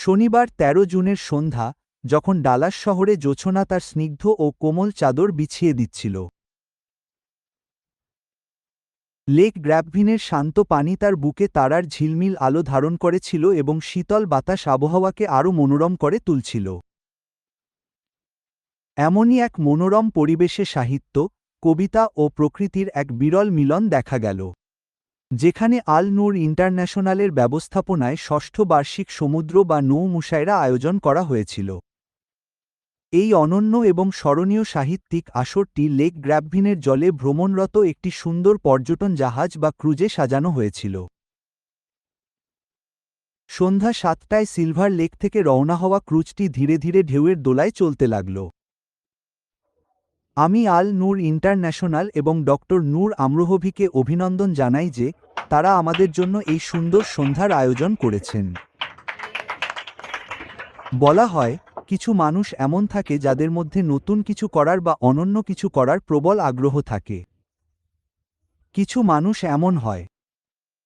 শনিবার ১৩ জুনের সন্ধ্যা, যখন ডালাস শহরে জোছনা তার স্নিগ্ধ ও কোমল চাদর বিছিয়ে দিচ্ছিল। লেক গ্র্যাবভিনের শান্ত পানি তার বুকে তারার ঝিলমিল আলো ধারণ করেছিল এবং শীতল বাতাস আবহাওয়াকে আরও মনোরম করে তুলছিল। এমনই এক মনোরম পরিবেশে সাহিত্য, কবিতা ও প্রকৃতির এক বিরল মিলন দেখা গেল, যেখানে আল নূর ইন্টারন্যাশনালের ব্যবস্থাপনায় ষষ্ঠ বার্ষিক সমুদ্র বা নৌ মুশায়রা আয়োজন করা হয়েছিল। এই অনন্য এবং স্মরণীয় সাহিত্যিক আসরটি লেক গ্র্যাবভিনের জলে ভ্রমণরত একটি সুন্দর পর্যটন জাহাজ বা ক্রুজে সাজানো হয়েছিল। সন্ধ্যা ৭টায় সিলভার লেক থেকে রওনা হওয়া ক্রুজটি ধীরে ধীরে ঢেউয়ের দোলায় চলতে লাগল। আমি আল নূর ইন্টারন্যাশনাল এবং ডক্টর নূর আমরোহভিকে অভিনন্দন জানাই যে তারা আমাদের জন্য এই সুন্দর সন্ধ্যার আয়োজন করেছেন। বলা হয়, কিছু মানুষ এমন থাকে যাদের মধ্যে নতুন কিছু করার বা অনন্য কিছু করার প্রবল আগ্রহ থাকে। কিছু মানুষ এমন হয়,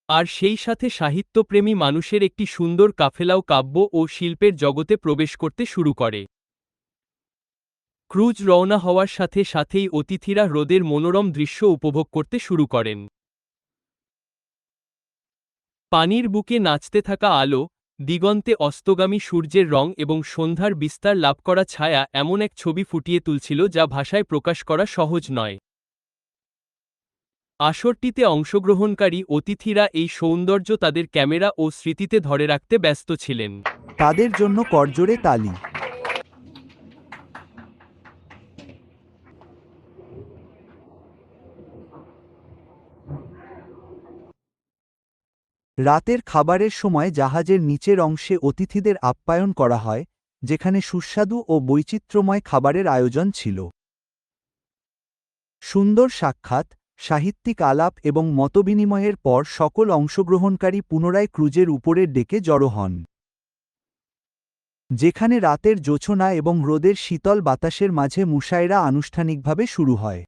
আর সেই সাথে সাহিত্যপ্রেমী মানুষের একটি সুন্দর কাফেলাও কাব্য ও শিল্পের জগতে প্রবেশ করতে শুরু করে। ক্রুজ রওনা হওয়ার সাথে সাথেই অতিথিরা হ্রদের মনোরম দৃশ্য উপভোগ করতে শুরু করেন। পানির বুকে নাচতে থাকা আলো, দিগন্তে অস্তগামী সূর্যের রং এবং সন্ধ্যার বিস্তার লাভ করা ছায়া এমন এক ছবি ফুটিয়ে তুলছিল যা ভাষায় প্রকাশ করা সহজ নয়। আসরটিতে অংশগ্রহণকারী অতিথিরা এই সৌন্দর্য তাদের ক্যামেরা ও স্মৃতিতে ধরে রাখতে ব্যস্ত ছিলেন। তাদের জন্য করজোড়ে তালি। রাতের খাবারের সময় জাহাজের নিচের অংশে অতিথিদের আপ্যায়ন করা হয়, যেখানে সুস্বাদু ও বৈচিত্র্যময় খাবারের আয়োজন ছিল। সুন্দর সাক্ষাৎ, সাহিত্যিক আলাপ এবং মতবিনিময়ের পর সকল অংশগ্রহণকারী পুনরায় ক্রুজের উপরের ডেকে জড়ো হন, যেখানে রাতের জোছনা এবং হ্রদের শীতল বাতাসের মাঝে মুশায়রা আনুষ্ঠানিকভাবে শুরু হয়।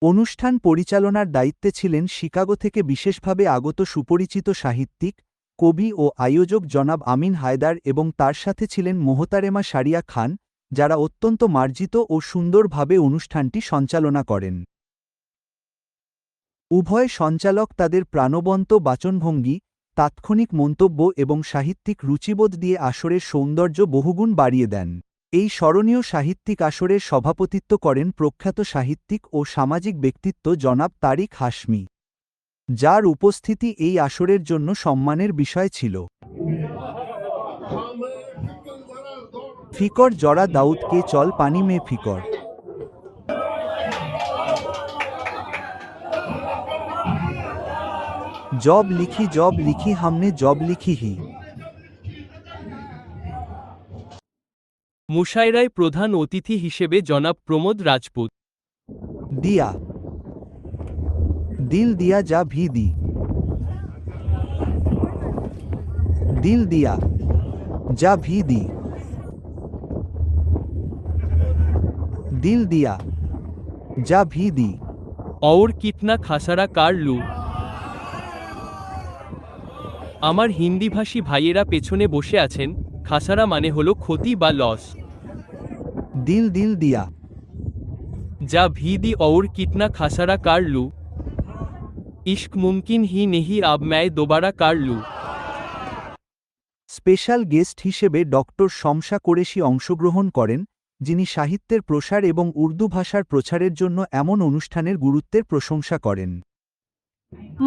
অনুষ্ঠান পরিচালনার দায়িত্বে ছিলেন শিকাগো থেকে বিশেষভাবে আগত সুপরিচিত সাহিত্যিক, কবি ও আয়োজক জনাব আমিন হায়দার এবং তার সাথে ছিলেন মোহতারেমা সারিয়া খান, যারা অত্যন্ত মার্জিত ও সুন্দরভাবে অনুষ্ঠানটি সঞ্চালনা করেন। উভয় সঞ্চালক তাদের প্রাণবন্ত বাচনভঙ্গি, তাৎক্ষণিক মন্তব্য এবং সাহিত্যিক রুচিবোধ দিয়ে আসরের সৌন্দর্য বহুগুণ বাড়িয়ে দেন। এই স্মরণীয় সাহিত্যিক আসরের সভাপতিত্ব করেন প্রখ্যাত সাহিত্যিক ও সামাজিক ব্যক্তিত্ব জনাব তারিক হাশমি, যার উপস্থিতি এই আসরের জন্য সম্মানের বিষয় ছিল। ফিকর জরা দাউদ কে চল পানি মে ফিকর। জব লিখি হামনে জব লিখি হি। মুশায়রায় প্রধান অতিথি হিসেবে জনাব প্রমোদ রাজপুত। দিয়া দিল দিয়া যা ভি দি। দিল দিয়া যা ভি দি। দিল দিয়া যা ভি দি। और कितना খাসারা কার লু। আমার হিন্দিভাষী ভাইয়েরা পেছনে বসে আছেন। খাসারা মানে হলো ক্ষতি বা লস। দিল দিল দিয়া যা ভি দি और कितना খাসারা কার লু। ইশক মুমকিন হি নেহি আব मैं दोबारा কার লু। স্পেশাল গেস্ট হিসেবে ডক্টর শমশা কোরেশি অংশগ্রহণ করেন, যিনি সাহিত্যের প্রসার এবং উর্দু ভাষার প্রচারের জন্য এমন অনুষ্ঠানের গুরুত্বের প্রশংসা করেন।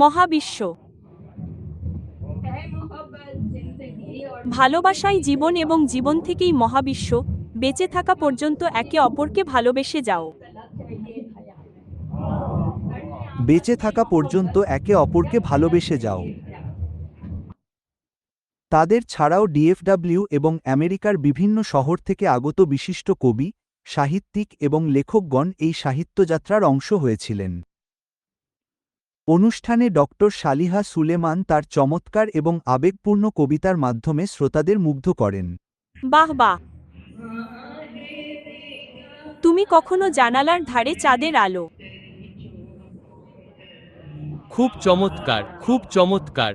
মহাবিশ্ব ভালোবাসাই জীবন এবং জীবন থেকেই মহাবিশ্ব। বেঁচে থাকা পর্যন্ত একে অপরকে ভালোবেসে যাও। বেঁচে থাকা পর্যন্ত একে অপরকে ভালোবেসে যাও। তাদের ছাড়াও ডিএফডব্লিউ এবং আমেরিকার বিভিন্ন শহর থেকে আগত বিশিষ্ট কবি, সাহিত্যিক এবং লেখকগণ এই সাহিত্যযাত্রার অংশ হয়েছিলেন। অনুষ্ঠানে ডক্টর সালিহা সুলেমান তার চমৎকার এবং আবেগপূর্ণ কবিতার মাধ্যমে শ্রোতাদের মুগ্ধ করেন। বাহ বাহ! তুমি কখনো জানালার ধারে চাঁদের আলো? খুব চমৎকার, খুব চমৎকার।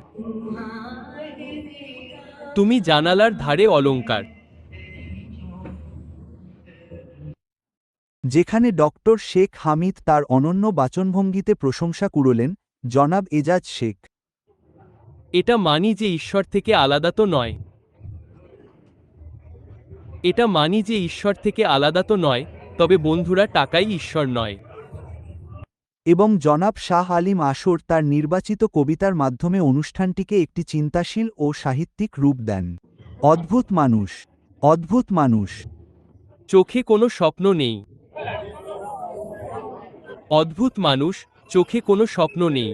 তুমি জানালার ধারে অলংকার। যেখানে ডক্টর শেখ হামিদ তার অনন্য বাচনভঙ্গিতে প্রশংসা কুড়োলেন, জনাব এজাজ শেখ। এটা মানি যে ঈশ্বর থেকে আলাদা তো নয়। এটা মানি যে ঈশ্বর থেকে আলাদা তো নয়, তবে বন্ধুরা টাকাই ঈশ্বর নয়। এবং জনাব শাহ আলিম আসর তার নির্বাচিত কবিতার মাধ্যমে অনুষ্ঠানটিকে একটি চিন্তাশীল ও সাহিত্যিক রূপ দেন। অদ্ভুত মানুষ, অদ্ভুত মানুষ। চোখে কোনো স্বপ্ন নেই। অদ্ভুত মানুষ, চোখে কোনো স্বপ্ন নেই।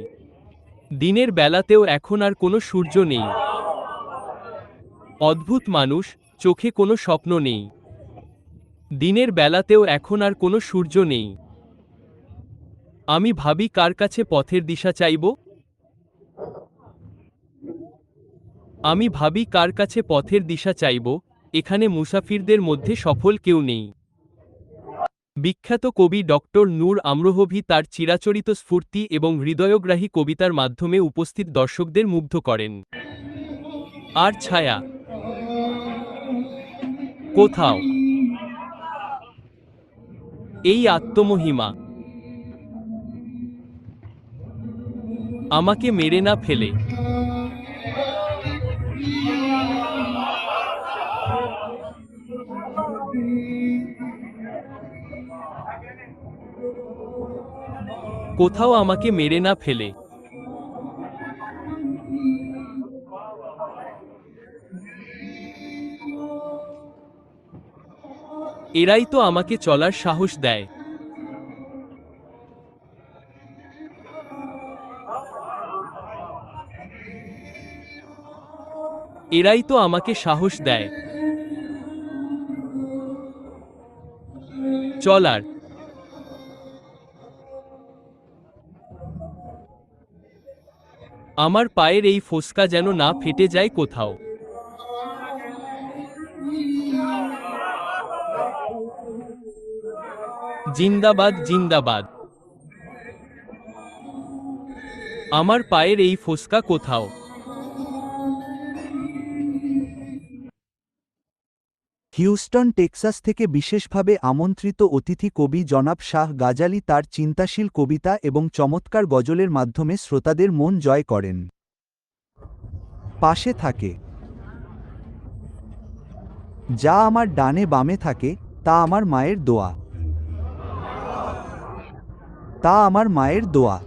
দিনের বেলাতেও এখন আর কোনো সূর্য নেই। অদ্ভুত মানুষ, চোখে কোনো স্বপ্ন নেই। দিনের বেলাতেও এখন আর কোনো সূর্য নেই। আমি ভাবি কার কাছে পথের দিশা চাইব? আমি ভাবি কার কাছে পথের দিশা চাইব, এখানে মুসাফিরদের মধ্যে সফল কেউ নেই। বিখ্যাত কবি ডক্টর নূর আমরোহভি তার চিরাচরিত স্ফূর্তি এবং হৃদয়গ্রাহী কবিতার মাধ্যমে উপস্থিত দর্শকদের মুগ্ধ করেন। আর ছায়া কোথাও। এই আত্মমহিমা আমাকে মেরে না ফেলে। কোথাও আমাকে মেরে না ফেলে। এরাই তো আমাকে চলার সাহস দেয়। এরাই তো আমাকে সাহস দেয় চলার। আমার পায়ের এই ফোসকা যেন না ফেটে যায় কোথাও। জিন্দাবাদ, জিন্দাবাদ। আমার পায়ের এই ফোসকা কোথাও। হিউস্টন, টেক্সাস থেকে বিশেষভাবে আমন্ত্রিত অতিথি কবি জনাব শাহ গাজালি তার চিন্তাশীল কবিতা এবং চমৎকার গজলের মাধ্যমে শ্রোতাদের মন জয় করেন। পাশে থাকে। যা আমার ডানে বামে থাকে, তা আমার মায়ের দোয়া। তা আমার মায়ের দোয়া।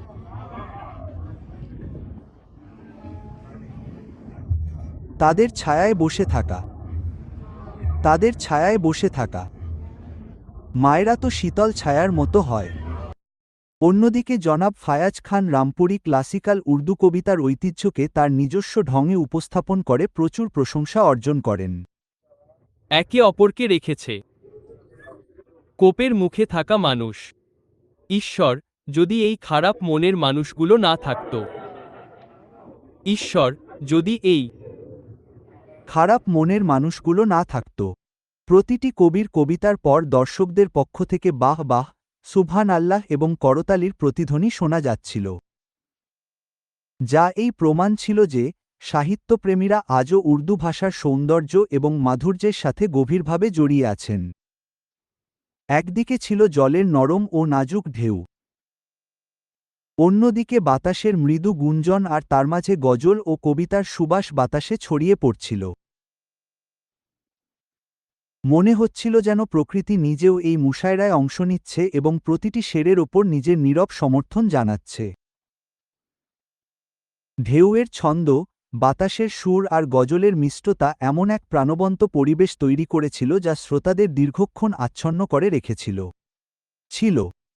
তাদের ছায়ায় বসে থাকা। তাদের ছায়ায় বসে থাকা। মায়েরা তো শীতল ছায়ার মতো হয়। অন্যদিকে জনাব ফায়াজ খান রামপুরি ক্লাসিক্যাল উর্দু কবিতার ঐতিহ্যকে তার নিজস্ব ঢঙে উপস্থাপন করে প্রচুর প্রশংসা অর্জন করেন। একে অপরকে রেখেছে। কোপের মুখে থাকা মানুষ। ঈশ্বর, যদি এই খারাপ মনের মানুষগুলো না থাকত। ঈশ্বর, যদি এই খারাপ মনের মানুষগুলো না থাকত। প্রতিটি কবির কবিতার পর দর্শকদের পক্ষ থেকে বাহ বাহ, সুবহান আল্লাহ এবং করতালির প্রতিধ্বনি শোনা যাচ্ছিল, যা এই প্রমাণ ছিল যে সাহিত্যপ্রেমীরা আজও উর্দু ভাষার সৌন্দর্য এবং মাধুর্যের সাথে গভীরভাবে জড়িয়ে আছেন। একদিকে ছিল জলের নরম ও নাজুক ঢেউ, অন্যদিকে বাতাসের মৃদু গুঞ্জন, আর তার মাঝে গজল ও কবিতার সুবাস বাতাসে ছড়িয়ে পড়ছিল। মনে হচ্ছিল যেন প্রকৃতি নিজেও এই মুশায়রায় অংশ নিচ্ছে এবং প্রতিটি শেরের ওপর নিজের নীরব সমর্থন জানাচ্ছে। ঢেউয়ের ছন্দ, বাতাসের সুর আর গজলের মিষ্টতা এমন এক প্রাণবন্ত পরিবেশ তৈরি করেছিল যা শ্রোতাদের দীর্ঘক্ষণ আচ্ছন্ন করে রেখেছিল।